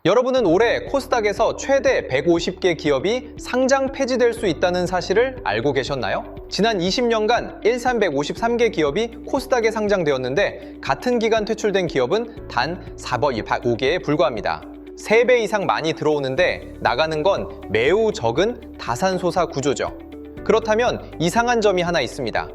여러분은 올해 코스닥에서 최대 150개 기업이 상장 폐지될 수 있다는 사실을 알고 계셨나요? 지난 20년간 1,353개 기업이 코스닥에 상장되었는데 같은 기간 퇴출된 기업은 단 405개에 불과합니다. 3배 이상 많이 들어오는데 나가는 건 매우 적은 다산소사 구조죠. 그렇다면 이상한 점이 하나 있습니다.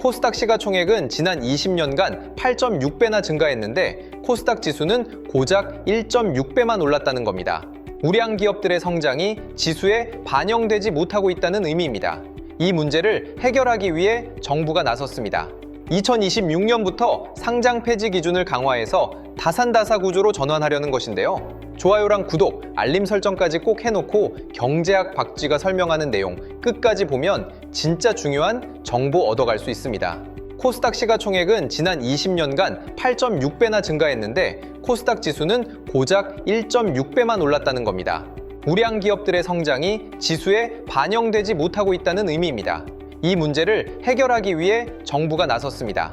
코스닥 시가총액은 지난 20년간 8.6배나 증가했는데 코스닥 지수는 고작 1.6배만 올랐다는 겁니다. 우량 기업들의 성장이 지수에 반영되지 못하고 있다는 의미입니다. 이 문제를 해결하기 위해 정부가 나섰습니다. 2026년부터 상장 폐지 기준을 강화해서 다산다사 구조로 전환하려는 것인데요. 좋아요랑 구독, 알림 설정까지 꼭 해놓고 경제학 박쥐가 설명하는 내용 끝까지 보면 진짜 중요한 정보 얻어갈 수 있습니다. 코스닥 시가총액은 지난 20년간 8.6배나 증가했는데 코스닥 지수는 고작 1.6배만 올랐다는 겁니다. 우량 기업들의 성장이 지수에 반영되지 못하고 있다는 의미입니다. 이 문제를 해결하기 위해 정부가 나섰습니다.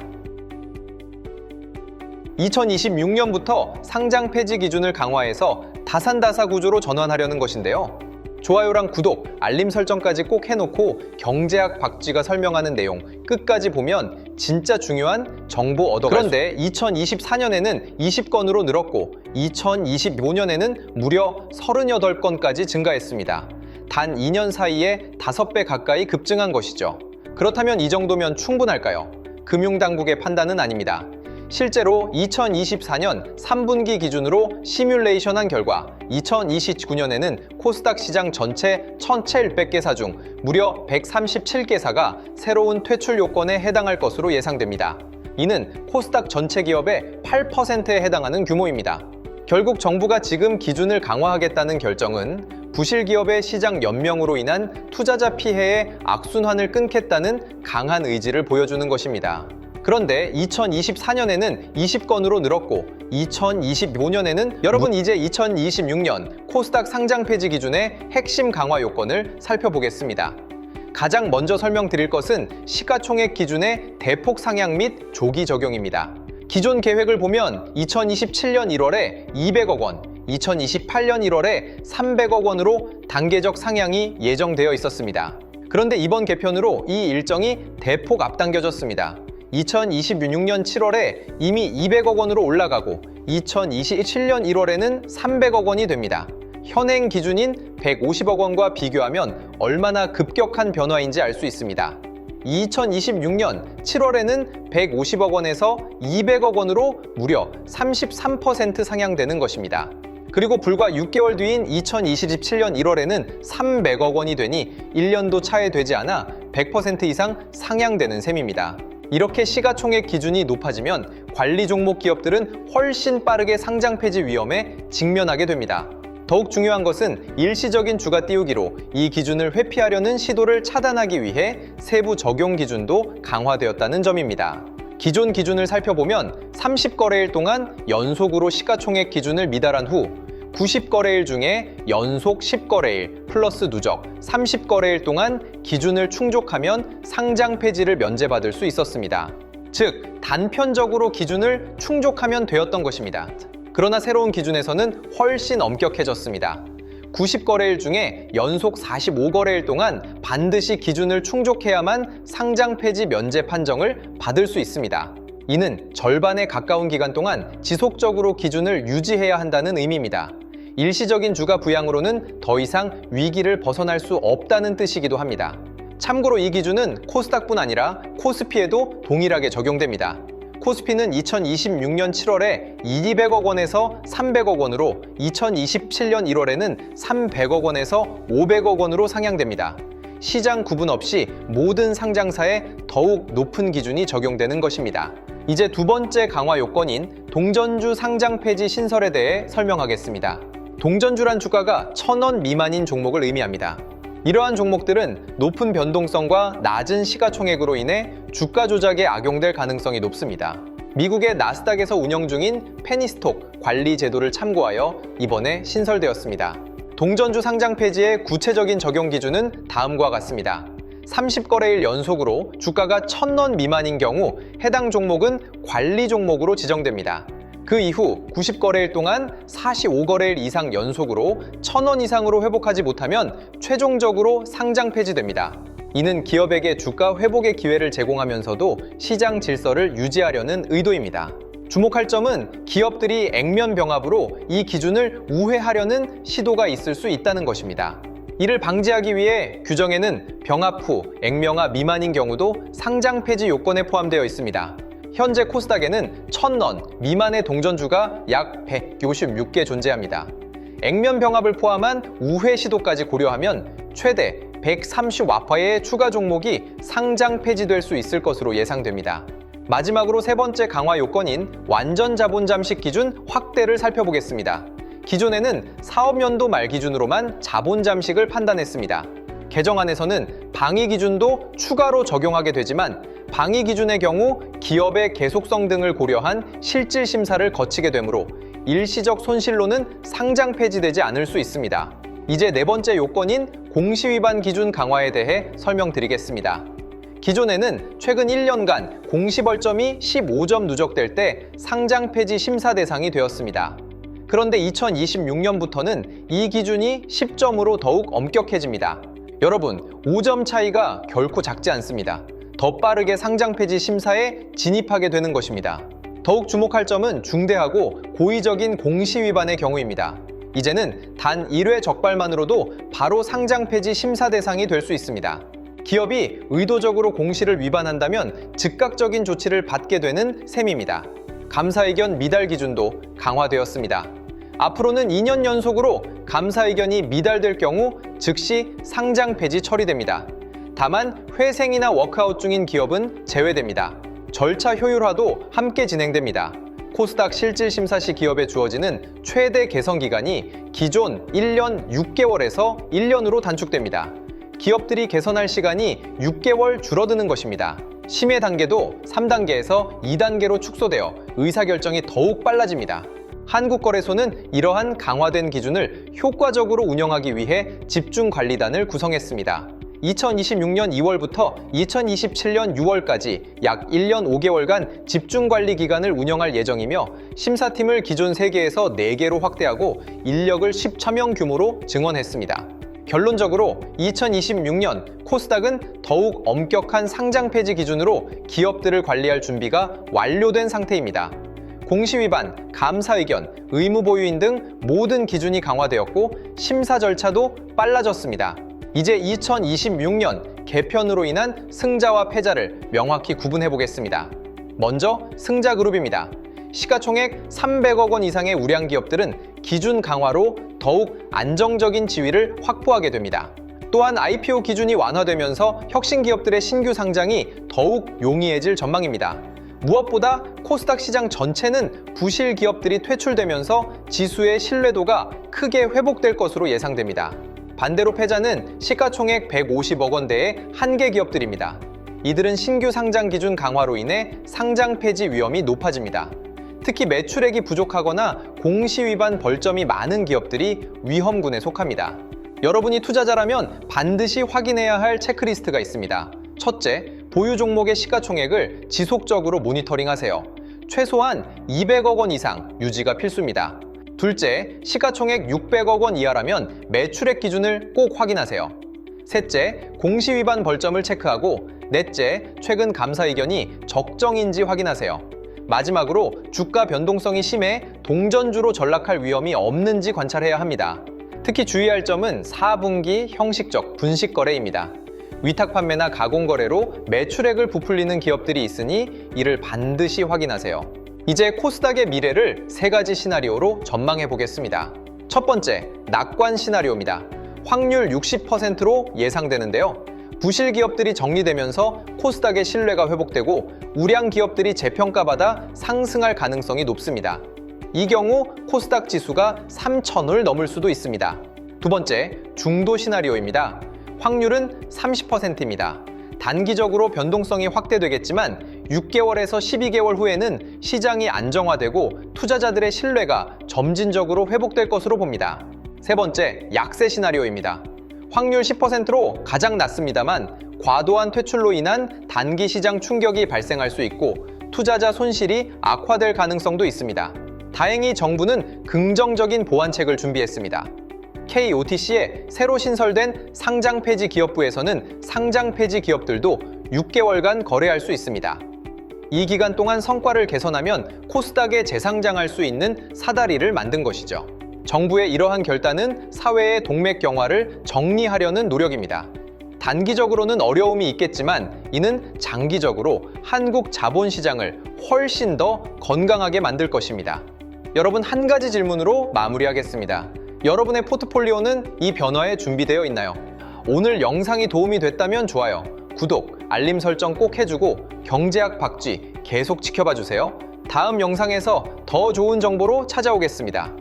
2026년부터 상장 폐지 기준을 강화해서 다산다사 구조로 전환하려는 것인데요. 좋아요랑 구독, 알림 설정까지 꼭 해놓고 경제학 박쥐가 설명하는 내용 끝까지 보면 진짜 중요한 정보 얻어갈 수 있습니다. 그런데 2024년에는 20건으로 늘었고 2025년에는 무려 38건까지 증가했습니다. 단 2년 사이에 5배 가까이 급증한 것이죠. 그렇다면 이 정도면 충분할까요? 금융당국의 판단은 아닙니다. 실제로 2024년 3분기 기준으로 시뮬레이션한 결과 2029년에는 코스닥 시장 전체 1,700개사 중 무려 137개사가 새로운 퇴출 요건에 해당할 것으로 예상됩니다. 이는 코스닥 전체 기업의 8%에 해당하는 규모입니다. 결국 정부가 지금 기준을 강화하겠다는 결정은 부실 기업의 시장 연명으로 인한 투자자 피해의 악순환을 끊겠다는 강한 의지를 보여주는 것입니다. 그런데 2024년에는 20건으로 늘었고 2025년에는 여러분 이제 2026년 코스닥 상장 폐지 기준의 핵심 강화 요건을 살펴보겠습니다. 가장 먼저 설명드릴 것은 시가총액 기준의 대폭 상향 및 조기 적용입니다. 기존 계획을 보면 2027년 1월에 200억 원, 2028년 1월에 300억 원으로 단계적 상향이 예정되어 있었습니다. 그런데 이번 개편으로 이 일정이 대폭 앞당겨졌습니다. 2026년 7월에 이미 200억 원으로 올라가고 2027년 1월에는 300억 원이 됩니다. 현행 기준인 150억 원과 비교하면 얼마나 급격한 변화인지 알 수 있습니다. 2026년 7월에는 150억 원에서 200억 원으로 무려 33% 상향되는 것입니다. 그리고 불과 6개월 뒤인 2027년 1월에는 300억 원이 되니 1년도 차에 되지 않아 100% 이상 상향되는 셈입니다. 이렇게 시가총액 기준이 높아지면 관리 종목 기업들은 훨씬 빠르게 상장 폐지 위험에 직면하게 됩니다. 더욱 중요한 것은 일시적인 주가 띄우기로 이 기준을 회피하려는 시도를 차단하기 위해 세부 적용 기준도 강화되었다는 점입니다. 기존 기준을 살펴보면 30거래일 동안 연속으로 시가총액 기준을 미달한 후 90거래일 중에 연속 10거래일 플러스 누적 30거래일 동안 기준을 충족하면 상장 폐지를 면제받을 수 있었습니다. 즉, 단편적으로 기준을 충족하면 되었던 것입니다. 그러나 새로운 기준에서는 훨씬 엄격해졌습니다. 90거래일 중에 연속 45거래일 동안 반드시 기준을 충족해야만 상장 폐지 면제 판정을 받을 수 있습니다. 이는 절반에 가까운 기간 동안 지속적으로 기준을 유지해야 한다는 의미입니다. 일시적인 주가 부양으로는 더 이상 위기를 벗어날 수 없다는 뜻이기도 합니다. 참고로 이 기준은 코스닥뿐 아니라 코스피에도 동일하게 적용됩니다. 코스피는 2026년 7월에 200억 원에서 300억 원으로 2027년 1월에는 300억 원에서 500억 원으로 상향됩니다. 시장 구분 없이 모든 상장사에 더욱 높은 기준이 적용되는 것입니다. 이제 두 번째 강화 요건인 동전주 상장 폐지 신설에 대해 설명하겠습니다. 동전주란 주가가 1,000원 미만인 종목을 의미합니다. 이러한 종목들은 높은 변동성과 낮은 시가총액으로 인해 주가 조작에 악용될 가능성이 높습니다. 미국의 나스닥에서 운영 중인 페니스톡 관리 제도를 참고하여 이번에 신설되었습니다. 동전주 상장 폐지의 구체적인 적용 기준은 다음과 같습니다. 30거래일 연속으로 주가가 1,000원 미만인 경우 해당 종목은 관리 종목으로 지정됩니다. 그 이후 90거래일 동안 45거래일 이상 연속으로 1,000원 이상으로 회복하지 못하면 최종적으로 상장 폐지됩니다. 이는 기업에게 주가 회복의 기회를 제공하면서도 시장 질서를 유지하려는 의도입니다. 주목할 점은 기업들이 액면 병합으로 이 기준을 우회하려는 시도가 있을 수 있다는 것입니다. 이를 방지하기 위해 규정에는 병합 후 액면화 미만인 경우도 상장 폐지 요건에 포함되어 있습니다. 현재 코스닥에는 1,000원 미만의 동전주가 약 156개 존재합니다. 액면 병합을 포함한 우회 시도까지 고려하면 최대 130와파의 추가 종목이 상장 폐지될 수 있을 것으로 예상됩니다. 마지막으로 세 번째 강화 요건인 완전 자본 잠식 기준 확대를 살펴보겠습니다. 기존에는 사업연도 말 기준으로만 자본 잠식을 판단했습니다. 개정안에서는 방위 기준도 추가로 적용하게 되지만 방위 기준의 경우 기업의 계속성 등을 고려한 실질 심사를 거치게 되므로 일시적 손실로는 상장 폐지되지 않을 수 있습니다. 이제 네 번째 요건인 공시위반 기준 강화에 대해 설명드리겠습니다. 기존에는 최근 1년간 공시벌점이 15점 누적될 때 상장 폐지 심사 대상이 되었습니다. 그런데 2026년부터는 이 기준이 10점으로 더욱 엄격해집니다. 여러분, 5점 차이가 결코 작지 않습니다. 더 빠르게 상장 폐지 심사에 진입하게 되는 것입니다. 더욱 주목할 점은 중대하고 고의적인 공시 위반의 경우입니다. 이제는 단 1회 적발만으로도 바로 상장 폐지 심사 대상이 될 수 있습니다. 기업이 의도적으로 공시를 위반한다면 즉각적인 조치를 받게 되는 셈입니다. 감사의견 미달 기준도 강화되었습니다. 앞으로는 2년 연속으로 감사의견이 미달될 경우 즉시 상장 폐지 처리됩니다. 다만 회생이나 워크아웃 중인 기업은 제외됩니다. 절차 효율화도 함께 진행됩니다. 코스닥 실질심사 시 기업에 주어지는 최대 개선 기간이 기존 1년 6개월에서 1년으로 단축됩니다. 기업들이 개선할 시간이 6개월 줄어드는 것입니다. 심해 단계도 3단계에서 2단계로 축소되어 의사결정이 더욱 빨라집니다. 한국거래소는 이러한 강화된 기준을 효과적으로 운영하기 위해 집중관리단을 구성했습니다. 2026년 2월부터 2027년 6월까지 약 1년 5개월간 집중관리 기간을 운영할 예정이며 심사팀을 기존 3개에서 4개로 확대하고 인력을 10,000명 규모로 증원했습니다. 결론적으로 2026년 코스닥은 더욱 엄격한 상장 폐지 기준으로 기업들을 관리할 준비가 완료된 상태입니다. 공시위반, 감사의견, 의무보유인 등 모든 기준이 강화되었고 심사 절차도 빨라졌습니다. 이제 2026년 개편으로 인한 승자와 패자를 명확히 구분해 보겠습니다. 먼저 승자그룹입니다. 시가총액 300억 원 이상의 우량 기업들은 기준 강화로 더욱 안정적인 지위를 확보하게 됩니다. 또한 IPO 기준이 완화되면서 혁신 기업들의 신규 상장이 더욱 용이해질 전망입니다. 무엇보다 코스닥 시장 전체는 부실 기업들이 퇴출되면서 지수의 신뢰도가 크게 회복될 것으로 예상됩니다. 반대로 패자는 시가총액 150억 원대의 한계 기업들입니다. 이들은 신규 상장 기준 강화로 인해 상장 폐지 위험이 높아집니다. 특히 매출액이 부족하거나 공시 위반 벌점이 많은 기업들이 위험군에 속합니다. 여러분이 투자자라면 반드시 확인해야 할 체크리스트가 있습니다. 첫째, 보유 종목의 시가총액을 지속적으로 모니터링하세요. 최소한 200억 원 이상 유지가 필수입니다. 둘째, 시가총액 600억 원 이하라면 매출액 기준을 꼭 확인하세요. 셋째, 공시 위반 벌점을 체크하고 넷째, 최근 감사 의견이 적정인지 확인하세요. 마지막으로 주가 변동성이 심해 동전주로 전락할 위험이 없는지 관찰해야 합니다. 특히 주의할 점은 4분기 형식적 분식 거래입니다. 위탁 판매나 가공 거래로 매출액을 부풀리는 기업들이 있으니 이를 반드시 확인하세요. 이제 코스닥의 미래를 3가지 시나리오로 전망해 보겠습니다. 첫 번째, 낙관 시나리오입니다. 확률 60%로 예상되는데요. 부실 기업들이 정리되면서 코스닥의 신뢰가 회복되고 우량 기업들이 재평가받아 상승할 가능성이 높습니다. 이 경우 코스닥 지수가 3,000을 넘을 수도 있습니다. 두 번째, 중도 시나리오입니다. 확률은 30%입니다. 단기적으로 변동성이 확대되겠지만 6개월에서 12개월 후에는 시장이 안정화되고 투자자들의 신뢰가 점진적으로 회복될 것으로 봅니다. 세 번째, 약세 시나리오입니다. 확률 10%로 가장 낮습니다만 과도한 퇴출로 인한 단기 시장 충격이 발생할 수 있고 투자자 손실이 악화될 가능성도 있습니다. 다행히 정부는 긍정적인 보완책을 준비했습니다. KOTC의 새로 신설된 상장 폐지 기업부에서는 상장 폐지 기업들도 6개월간 거래할 수 있습니다. 이 기간 동안 성과를 개선하면 코스닥에 재상장할 수 있는 사다리를 만든 것이죠. 정부의 이러한 결단은 사회의 동맥경화를 정리하려는 노력입니다. 단기적으로는 어려움이 있겠지만 이는 장기적으로 한국 자본시장을 훨씬 더 건강하게 만들 것입니다. 여러분, 한 가지 질문으로 마무리하겠습니다. 여러분의 포트폴리오는 이 변화에 준비되어 있나요? 오늘 영상이 도움이 됐다면 좋아요, 구독, 알림 설정 꼭 해주고 경제학 박쥐 계속 지켜봐 주세요. 다음 영상에서 더 좋은 정보로 찾아오겠습니다.